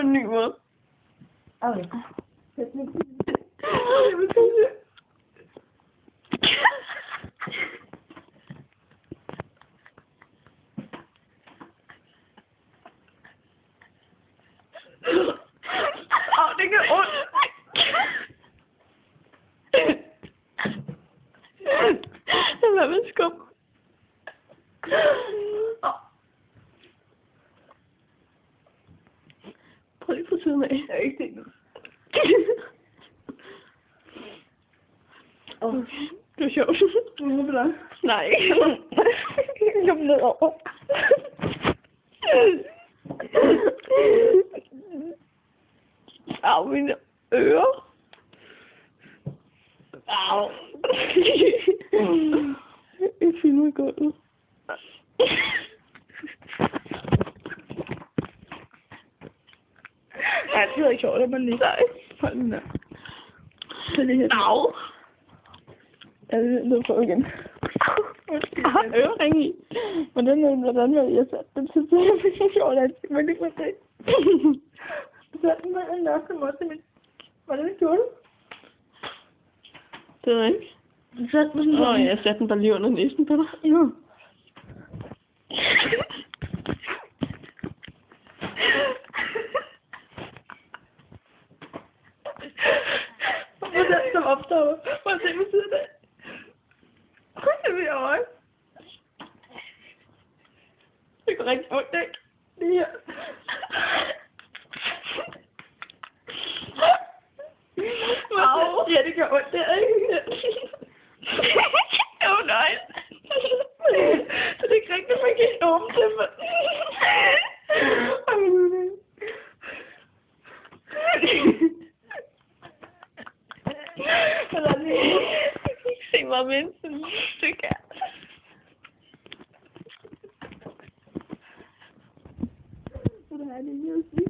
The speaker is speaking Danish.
en ny måde. Okay. Det gør ondt. Lad mig skubbe. Prøv lige på siden af. Jeg har ikke set noget. Okay. Det er sjovt. Hvorfor det? Nej. Kom ned over. Au, mine ører. Au. Jeg filmer gulvet. Nej, det er ikke sjovt, at man lige... Nej. Hold den der. Så lige her. Au. Ja, det er nødt på igen. Jeg har ørering i. Hvordan var det, jeg satte den til? Det er så sjovt, at man ikke må se. Du satte den på en nøjagtig måde til mit... Hvordan gjorde du? Det ved jeg ikke. Du satte den sådan... Jeg satte den bare lige under næsen på dig. Ja. Hvordan som opstår? Prøv at se på siden af. Det er mit øje. Det går rigtig ondt, ikke? Det her. Au. Ja, det gør ondt der, ikke? Nej. Det er ikke rigtigt, man kan ikke åbne det, men... Hvordan er det? Jeg kan ikke se mig med sådan et stykke her. Hvordan er det?